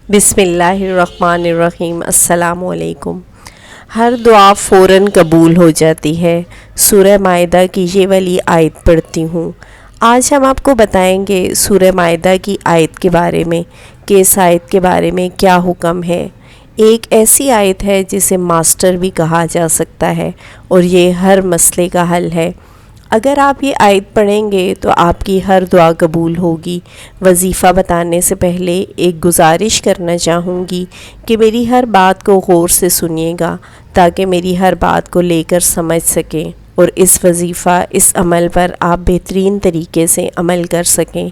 بسم اللہ الرحمن الرحیم۔ السلام علیکم۔ ہر دعا فوراً قبول ہو جاتی ہے۔ سورہ مائدہ کی یہ والی آیت پڑھتی ہوں۔ آج ہم آپ کو بتائیں گے سورہ مائدہ کی آیت کے بارے میں کہ اس آیت کے بارے میں کیا حکم ہے۔ ایک ایسی آیت ہے جسے ماسٹر بھی کہا جا سکتا ہے اور یہ ہر مسئلے کا حل ہے۔ اگر آپ یہ آیت پڑھیں گے تو آپ کی ہر دعا قبول ہوگی۔ وظیفہ بتانے سے پہلے ایک گزارش کرنا چاہوں گی کہ میری ہر بات کو غور سے سنیے گا تاکہ میری ہر بات کو لے کر سمجھ سکیں اور اس وظیفہ اس عمل پر آپ بہترین طریقے سے عمل کر سکیں۔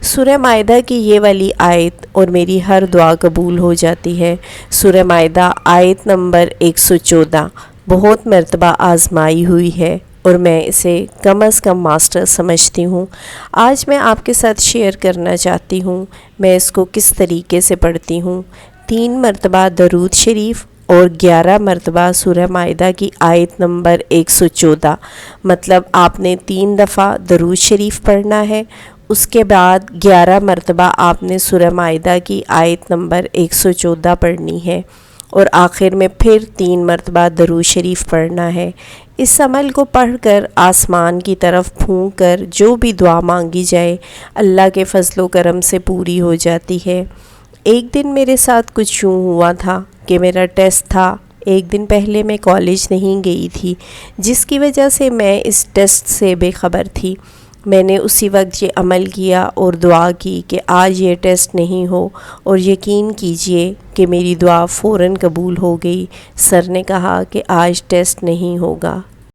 سورہ مائدہ کی یہ والی آیت اور میری ہر دعا قبول ہو جاتی ہے۔ سورہ مائدہ آیت نمبر 114 بہت مرتبہ آزمائی ہوئی ہے اور میں اسے کم از کم ماسٹر سمجھتی ہوں۔ آج میں آپ کے ساتھ شیئر کرنا چاہتی ہوں میں اس کو کس طریقے سے پڑھتی ہوں۔ 3 مرتبہ درود شریف اور 11 مرتبہ سورہ مائدہ کی آیت نمبر 114، مطلب آپ نے 3 دفعہ درود شریف پڑھنا ہے، اس کے بعد 11 مرتبہ آپ نے سورہ مائدہ کی آیت نمبر 114 پڑھنی ہے اور آخر میں پھر 3 مرتبہ درود شریف پڑھنا ہے۔ اس عمل کو پڑھ کر آسمان کی طرف پھونک کر جو بھی دعا مانگی جائے اللہ کے فضل و کرم سے پوری ہو جاتی ہے۔ ایک دن میرے ساتھ کچھ یوں ہوا تھا کہ میرا ٹیسٹ تھا۔ ایک دن پہلے میں کالج نہیں گئی تھی جس کی وجہ سے میں اس ٹیسٹ سے بے خبر تھی۔ میں نے اسی وقت یہ عمل کیا اور دعا کی کہ آج یہ ٹیسٹ نہیں ہو، اور یقین کیجئے کہ میری دعا فوراً قبول ہو گئی۔ سر نے کہا کہ آج ٹیسٹ نہیں ہوگا۔